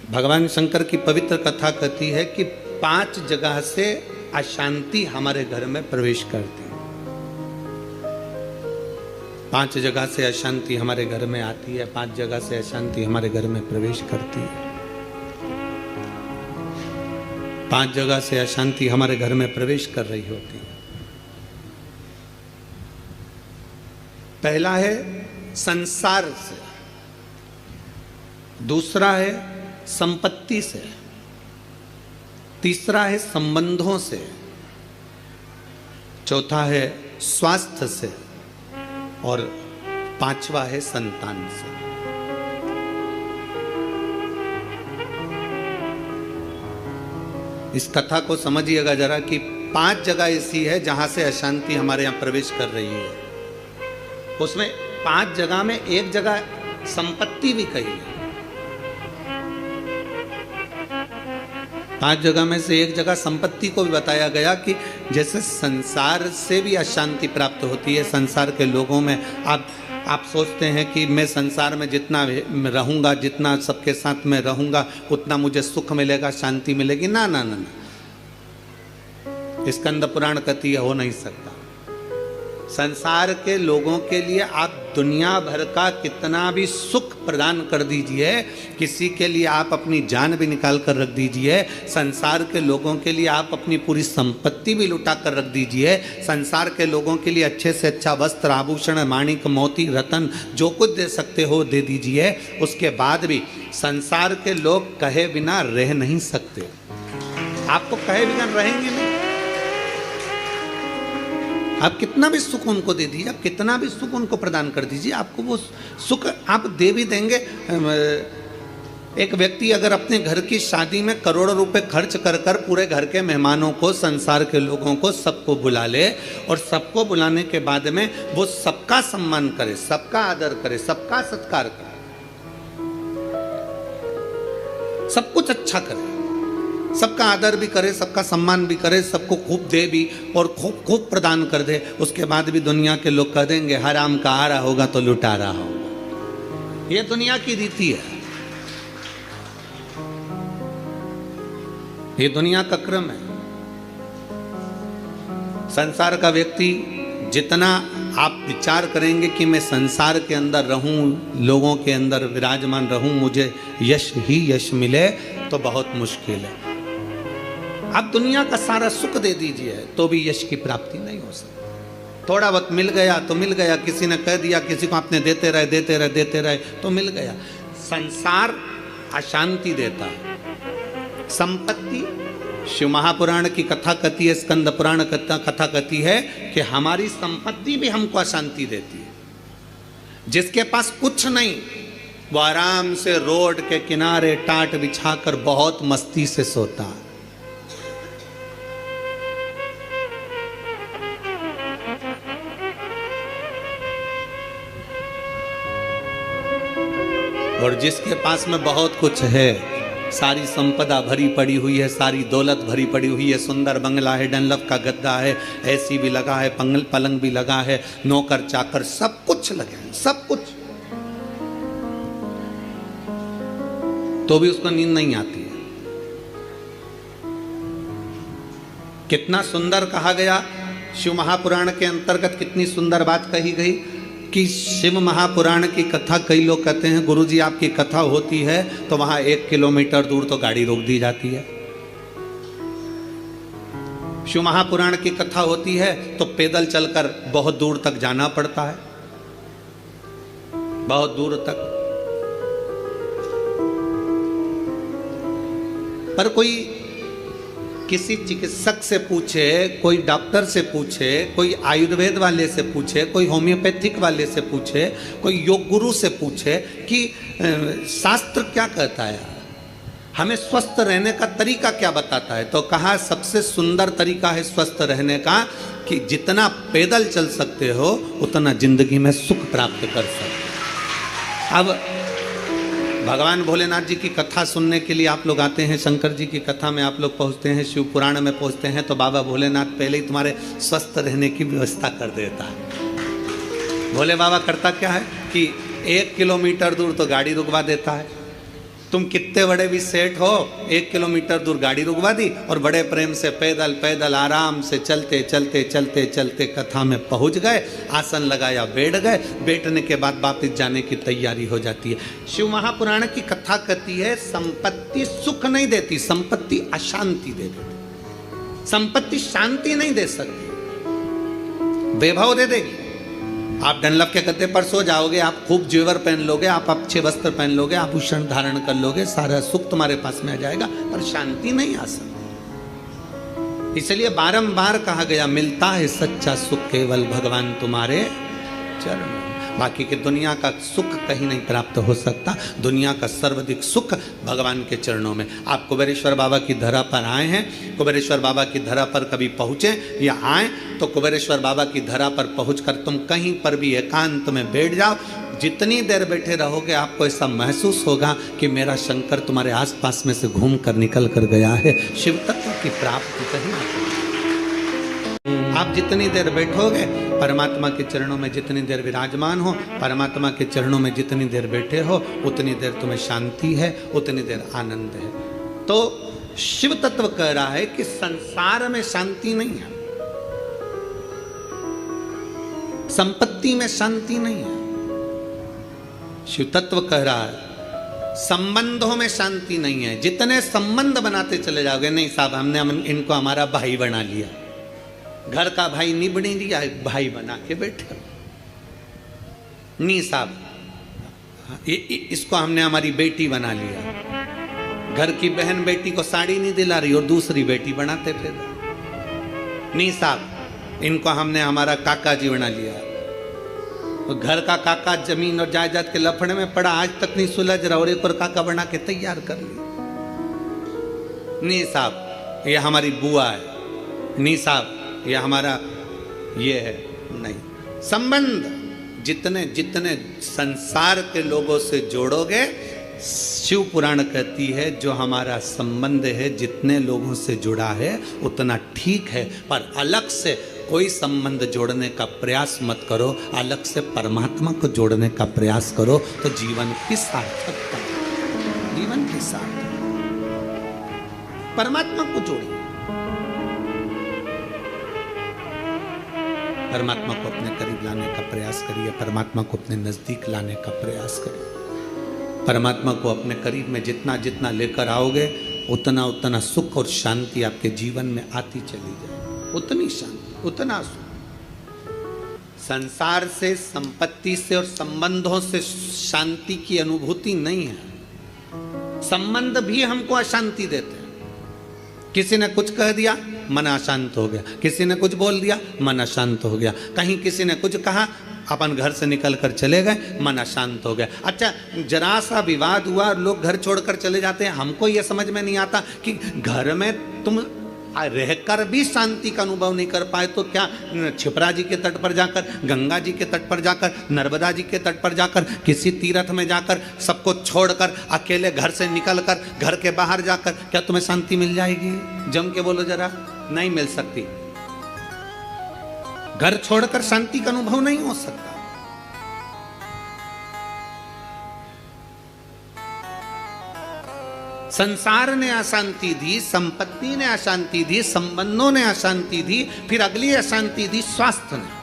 भगवान शंकर की पवित्र कथा कहती है कि 5 जगह से अशांति हमारे घर में प्रवेश करती है। 5 जगह से अशांति हमारे घर में आती है, 5 जगह से अशांति हमारे घर में प्रवेश करती है। 5 जगह से अशांति हमारे घर में प्रवेश कर रही होती है। पहला है संसार से, दूसरा है संपत्ति से, तीसरा है संबंधों से, चौथा है स्वास्थ्य से और 5वां है संतान से। इस कथा को समझिएगा जरा कि 5 जगह ऐसी है जहां से अशांति हमारे यहां प्रवेश कर रही है। उसमें 5 जगह में एक जगह संपत्ति भी कही है। 5 जगह में से एक जगह संपत्ति को भी बताया गया कि जैसे संसार से भी अशांति प्राप्त होती है। संसार के लोगों में आप सोचते हैं कि मैं संसार में जितना रहूंगा, जितना सबके साथ में रहूंगा, उतना मुझे सुख मिलेगा, शांति मिलेगी। ना ना ना, ना। स्कंद पुराण कहती है हो नहीं सकता। संसार के लोगों के लिए आप दुनिया भर का कितना भी सुख प्रदान कर दीजिए, किसी के लिए आप अपनी जान भी निकाल कर रख दीजिए, संसार के लोगों के लिए आप अपनी पूरी संपत्ति भी लुटा कर रख दीजिए, संसार के लोगों के लिए अच्छे से अच्छा वस्त्र, आभूषण, माणिक, मोती, रतन जो कुछ दे सकते हो दे दीजिए। उसके बाद भी संसार के लोग कहे बिना रह नहीं सकते। आपको कहे बिना रहेंगे नहीं। आप कितना भी सुख उनको दे दीजिए, आप कितना भी सुख उनको प्रदान कर दीजिए, आपको वो सुख आप दे भी देंगे। एक व्यक्ति अगर अपने घर की शादी में करोड़ों रुपए खर्च कर कर पूरे घर के मेहमानों को, संसार के लोगों को, सबको बुला ले और सबको बुलाने के बाद में वो सबका सम्मान करे, सबका आदर करे, सबका सत्कार करे, सब कुछ अच्छा करे, सबका आदर भी करे, सबका सम्मान भी करे, सबको खूब दे भी और खूब खूब प्रदान कर दे, उसके बाद भी दुनिया के लोग कह देंगे हराम का आ रहा होगा तो लुटा रहा होगा। ये दुनिया की रीति है, ये दुनिया का क्रम है। संसार का व्यक्ति जितना आप विचार करेंगे कि मैं संसार के अंदर रहूं, लोगों के अंदर विराजमान रहूं, मुझे यश ही यश मिले, तो बहुत मुश्किल है। आप दुनिया का सारा सुख दे दीजिए तो भी यश की प्राप्ति नहीं हो सकती। थोड़ा वक्त मिल गया तो मिल गया, किसी ने कह दिया, किसी को आपने देते रहे देते रहे देते रहे तो मिल गया। संसार अशांति देता है। संपत्ति, शिव महापुराण की कथा कहती है, स्कंद पुराण कथा कहती है कि हमारी संपत्ति भी हमको अशांति देती है। जिसके पास कुछ नहीं वो आराम से रोड के किनारे टाट बिछाकर बहुत मस्ती से सोता है। और जिसके पास में बहुत कुछ है, सारी संपदा भरी पड़ी हुई है, सारी दौलत भरी पड़ी हुई है, सुंदर बंगला है, डनलप का गद्दा है, एसी भी लगा है, पलंग भी लगा है, नौकर चाकर सब कुछ लगे हैं, सब कुछ, तो भी उसको नींद नहीं आती है। कितना सुंदर कहा गया शिव महापुराण के अंतर्गत, कितनी सुंदर बात कही गई कि शिव महापुराण की कथा, कई लोग कहते हैं गुरुजी आपकी कथा होती है तो वहां 1 किलोमीटर दूर तो गाड़ी रोक दी जाती है। शिव महापुराण की कथा होती है तो पैदल चलकर बहुत दूर तक जाना पड़ता है, बहुत दूर तक। पर कोई किसी चिकित्सक से पूछे, कोई डॉक्टर से पूछे, कोई आयुर्वेद वाले से पूछे, कोई होम्योपैथिक वाले से पूछे, कोई योग गुरु से पूछे कि शास्त्र क्या कहता है, हमें स्वस्थ रहने का तरीका क्या बताता है, तो कहा सबसे सुंदर तरीका है स्वस्थ रहने का कि जितना पैदल चल सकते हो उतना जिंदगी में सुख प्राप्त कर सकते। अब भगवान भोलेनाथ जी की कथा सुनने के लिए आप लोग आते हैं, शंकर जी की कथा में आप लोग पहुंचते हैं, शिव पुराण में पहुंचते हैं, तो बाबा भोलेनाथ पहले ही तुम्हारे स्वस्थ रहने की व्यवस्था कर देता है। भोले बाबा करता क्या है कि 1 किलोमीटर दूर तो गाड़ी रुकवा देता है, तुम कितने बड़े भी सेठ हो, 1 किलोमीटर दूर गाड़ी रुकवा दी और बड़े प्रेम से पैदल पैदल आराम से चलते चलते चलते चलते कथा में पहुंच गए, आसन लगाया, बैठ गए, बैठने के बाद वापस जाने की तैयारी हो जाती है। शिव महापुराण की कथा कहती है संपत्ति सुख नहीं देती, संपत्ति अशांति दे देती। संपत्ति शांति नहीं दे सकती, वैभव दे देगी। आप डनलप के गद्दे पर सो जाओगे, आप खूब जेवर पहन लोगे, आप अच्छे वस्त्र पहन लोगे, आभूषण धारण कर लोगे, सारा सुख तुम्हारे पास में आ जाएगा, पर शांति नहीं आ सकती। इसलिए बारंबार कहा गया, मिलता है सच्चा सुख केवल भगवान तुम्हारे चरण। बाकी के दुनिया का सुख कहीं नहीं प्राप्त हो सकता। दुनिया का सर्वाधिक सुख भगवान के चरणों में। आप कुबेरेश्वर बाबा की धरा पर आए हैं, कुबेरेश्वर बाबा की धरा पर कभी पहुँचे या आए तो कुबेरेश्वर बाबा की धरा पर पहुंचकर तुम कहीं पर भी एकांत में बैठ जाओ, जितनी देर बैठे रहोगे आपको ऐसा महसूस होगा कि मेरा शंकर तुम्हारे आसपास में से घूम कर निकल कर गया है। शिव तत्व की प्राप्ति कहीं आप जितनी देर बैठोगे, परमात्मा के चरणों में जितनी देर विराजमान हो, परमात्मा के चरणों में जितनी देर बैठे हो, उतनी देर तुम्हें शांति है, उतनी देर आनंद है। तो शिव तत्व कह रहा है कि संसार में शांति नहीं है, संपत्ति में शांति नहीं है। शिव तत्व कह रहा है संबंधों में शांति नहीं है। जितने संबंध बनाते चले जाओगे, नहीं साहब हमने इनको हमारा भाई बना लिया, घर का भाई नहीं बनी लिया, भाई बना के बैठे। नहीं साहब इसको हमने हमारी बेटी बना लिया, घर की बहन बेटी को साड़ी नहीं दिला रही और दूसरी बेटी बनाते फिर। नहीं साहब इनको हमने हमारा काका जी बना लिया, तो घर का काका जमीन और जायदाद के लफड़े में पड़ा, आज तक नहीं सुलझ रहा और एक और काका बना के तैयार कर लिया। नहीं साहब ये हमारी बुआ है, नहीं साहब ये हमारा ये है। नहीं, संबंध जितने जितने संसार के लोगों से जोड़ोगे, शिव पुराण कहती है जो हमारा संबंध है जितने लोगों से जुड़ा है उतना ठीक है, पर अलग से कोई संबंध जोड़ने का प्रयास मत करो, अलग से परमात्मा को जोड़ने का प्रयास करो तो जीवन की सार्थकता, जीवन की सार्थकता। परमात्मा को जोड़िए, परमात्मा को अपने करीब लाने का प्रयास करिए, परमात्मा को अपने नजदीक लाने का प्रयास करिए। परमात्मा को अपने करीब में जितना जितना लेकर आओगे उतना उतना सुख और शांति आपके जीवन में आती चली जाए, उतनी शांति, उतना सुख। संसार से, संपत्ति से और संबंधों से शांति की अनुभूति नहीं है। संबंध भी हमको अशांति देते हैं। किसी ने कुछ कह दिया, मन अशांत हो गया, किसी ने कुछ बोल दिया, मन अशांत हो गया, कहीं किसी ने कुछ कहा, अपन घर से निकल कर चले गए, मन अशांत हो गया। अच्छा जरा सा विवाद हुआ और लोग घर छोड़कर चले जाते हैं। हमको यह समझ में नहीं आता कि घर में तुम रहकर भी शांति का अनुभव नहीं कर पाए तो क्या क्षिप्रा जी के तट पर जाकर, गंगा जी के तट पर जाकर, नर्मदा जी के तट पर जाकर, किसी तीर्थ में जाकर, सबको छोड़कर, अकेले घर से निकलकर, घर के बाहर जाकर क्या तुम्हें शांति मिल जाएगी? जम के बोलो जरा, नहीं मिल सकती। घर छोड़कर शांति का अनुभव नहीं हो सकता। संसार ने अशांति दी, संपत्ति ने अशांति दी, संबंधों ने अशांति दी, फिर अगली अशांति दी स्वास्थ्य ने।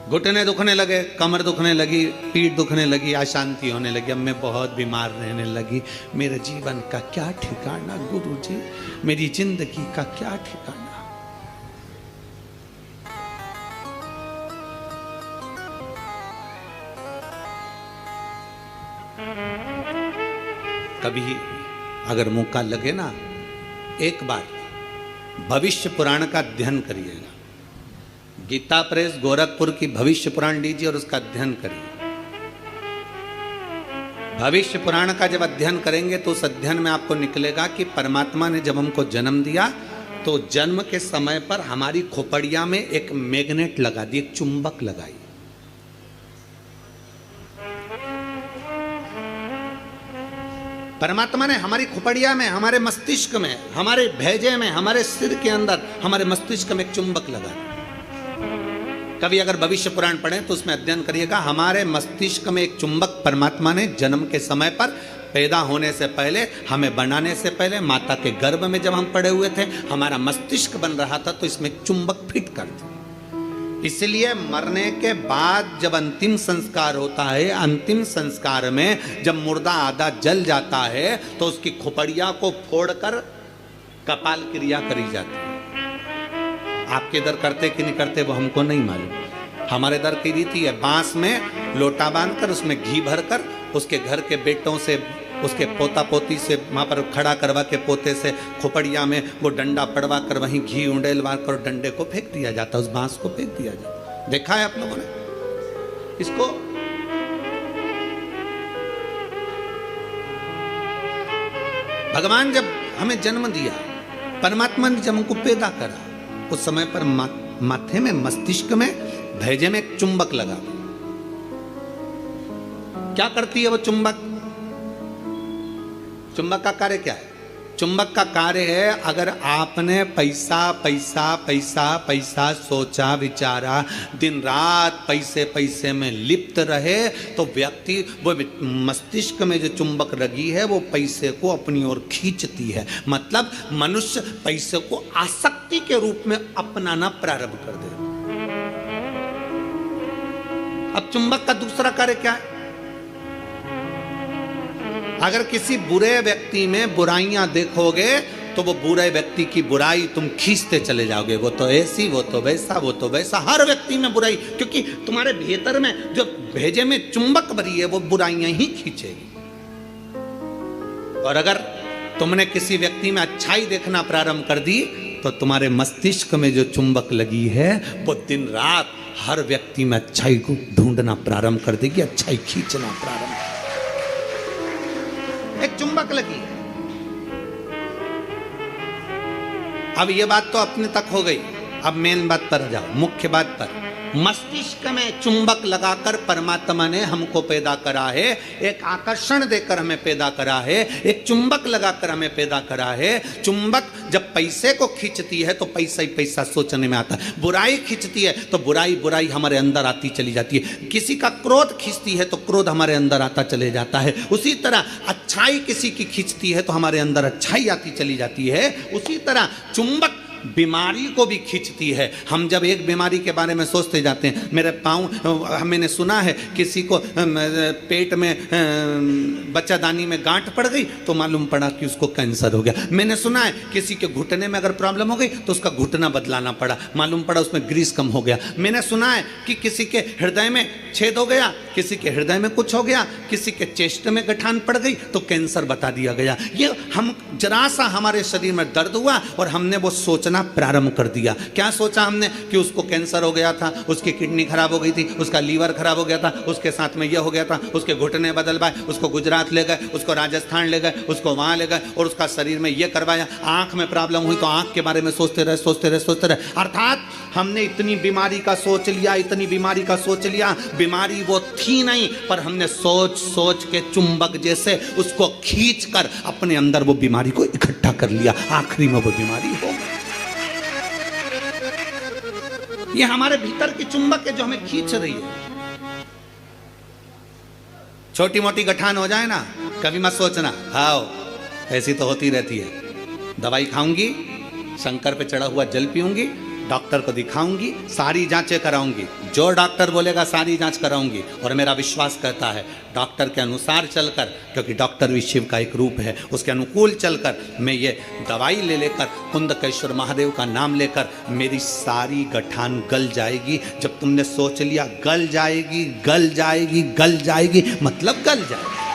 घुटने दुखने लगे, कमर दुखने लगी, पीठ दुखने लगी, अशांति होने लगी, अब मैं बहुत बीमार रहने लगी, मेरे जीवन का क्या ठिकाना गुरुजी, मेरी जिंदगी का क्या ठिकाना। कभी अगर मौका लगे ना, एक बार भविष्य पुराण का अध्ययन करिएगा। गीता प्रेस गोरखपुर की भविष्य पुराण लीजिए और उसका अध्ययन करिए। भविष्य पुराण का जब अध्ययन करेंगे तो उस अध्ययन में आपको निकलेगा कि परमात्मा ने जब हमको जन्म दिया तो जन्म के समय पर हमारी खोपड़िया में एक मैग्नेट लगा दी, एक चुंबक लगाई। परमात्मा ने हमारी खोपड़िया में, हमारे मस्तिष्क में, हमारे भेजे में, हमारे सिर के अंदर, हमारे मस्तिष्क में एक चुंबक लगा। कभी अगर भविष्य पुराण पढ़ें तो उसमें अध्ययन करिएगा, हमारे मस्तिष्क में एक चुंबक परमात्मा ने जन्म के समय पर, पैदा होने से पहले, हमें बनाने से पहले, माता के गर्भ में जब हम पड़े हुए थे, हमारा मस्तिष्क बन रहा था तो इसमें एक चुंबक फिट कर दिया। इसलिए मरने के बाद जब अंतिम संस्कार होता है, अंतिम संस्कार में जब मुर्दा आधा जल जाता है तो उसकी खोपड़िया को फोड़कर कपाल क्रिया करी जाती है। आपके इधर करते कि नहीं करते वो हमको नहीं मालूम। हमारे इधर की रीति है, बांस में लोटा बांधकर उसमें घी भरकर उसके घर के बेटों से, उसके पोता पोती से वहाँ पर खड़ा करवा के पोते से खोपड़िया में वो डंडा पड़वा कर वहीं घी उंडेलवा कर डंडे को फेंक दिया जाता, उस बांस को फेंक दिया जाता। देखा है आप लोगों ने इसको? भगवान जब हमें जन्म दिया, परमात्मा ने जब हमको पैदा करा, उस समय पर माथे में, मस्तिष्क में, भेजे में एक चुंबक लगा। क्या करती है वो चुंबक? चुंबक का कार्य क्या है? चुंबक का कार्य है, अगर आपने पैसा पैसा पैसा पैसा सोचा विचारा, दिन रात पैसे पैसे में लिप्त रहे, तो व्यक्ति वो मस्तिष्क में जो चुंबक लगी है वो पैसे को अपनी ओर खींचती है। मतलब मनुष्य पैसे को आसक्ति के रूप में अपनाना प्रारंभ कर दे। अब चुंबक का दूसरा कार्य क्या है? अगर किसी बुरे व्यक्ति में बुराइयां देखोगे तो वो बुरे व्यक्ति की बुराई तुम खींचते चले जाओगे। वो तो ऐसी, वो तो वैसा, वो तो वैसा, हर व्यक्ति में बुराई, क्योंकि तुम्हारे भीतर में जो भेजे में चुंबक भरी है वो बुराइयां ही खींचेगी। और अगर तुमने किसी व्यक्ति में अच्छाई देखना प्रारंभ कर दी तो तुम्हारे मस्तिष्क में जो चुंबक लगी है वो दिन रात हर व्यक्ति में अच्छाई को ढूंढना प्रारंभ कर देगी, अच्छाई खींचना प्रारंभ। एक चुंबक लगी। अब ये बात तो अपने तक हो गई, अब मेन बात पर जाओ, मुख्य बात पर। मस्तिष्क में चुंबक लगाकर परमात्मा ने हमको पैदा करा है, एक आकर्षण देकर हमें पैदा करा है, एक चुंबक लगाकर हमें पैदा करा है। चुंबक जब पैसे को खींचती है तो पैसा ही पैसा सोचने में आता है, बुराई खींचती है तो बुराई बुराई हमारे अंदर आती चली जाती है, किसी का क्रोध खींचती है तो क्रोध हमारे अंदर आता चले जाता है। उसी तरह अच्छाई किसी की खींचती है तो हमारे अंदर अच्छाई आती चली जाती है। उसी तरह चुंबक बीमारी को भी खींचती है। हम जब एक बीमारी के बारे में सोचते जाते हैं, मेरे पाँव, मैंने सुना है किसी को पेट में बच्चादानी में गांठ पड़ गई तो मालूम पड़ा कि उसको कैंसर हो गया। मैंने सुना है किसी के घुटने में अगर प्रॉब्लम हो गई तो उसका घुटना बदलाना पड़ा, मालूम पड़ा उसमें ग्रीस कम हो गया। मैंने सुना है कि किसी के हृदय में छेद हो गया, किसी के हृदय में कुछ हो गया, किसी के चेस्ट में गठान पड़ गई तो कैंसर बता दिया गया। ये हम जरा सा हमारे शरीर में दर्द हुआ और हमने वो सोचना प्रारंभ कर दिया। क्या सोचा हमने? कि उसको कैंसर हो गया था, उसकी किडनी खराब हो गई थी, उसका लीवर खराब हो गया था, उसके साथ में यह हो गया था, उसके घुटने बदलवाए, उसको गुजरात ले गए, उसको राजस्थान ले गए, उसको वहां ले गए और उसका शरीर में यह करवाया। आंख में प्रॉब्लम हुई तो आंख के बारे में सोचते रहे, सोचते रहे, सोचते रहे। अर्थात हमने इतनी बीमारी का सोच लिया, इतनी बीमारी का सोच लिया, बीमारी वो थी नहीं, पर हमने सोच सोच के चुंबक जैसे उसको खींच कर अपने अंदर वो बीमारी को इकट्ठा कर लिया। आखिरी में वो बीमारी हो गई। ये हमारे भीतर की चुंबक है जो हमें खींच रही है। छोटी मोटी गठान हो जाए ना, कभी मत सोचना आओ ऐसी तो होती रहती है। दवाई खाऊंगी, शंकर पे चढ़ा हुआ जल पीऊंगी, डॉक्टर को दिखाऊंगी, सारी जांचें कराऊंगी, जो डॉक्टर बोलेगा सारी जांच कराऊंगी। और मेरा विश्वास कहता है डॉक्टर के अनुसार चलकर, क्योंकि डॉक्टर भी शिव का एक रूप है, उसके अनुकूल चलकर मैं ये दवाई ले लेकर, कुंदकेश्वर महादेव का नाम लेकर, मेरी सारी गठान गल जाएगी। जब तुमने सोच लिया गल जाएगी, गल जाएगी, गल जाएगी, मतलब गल जाएगी।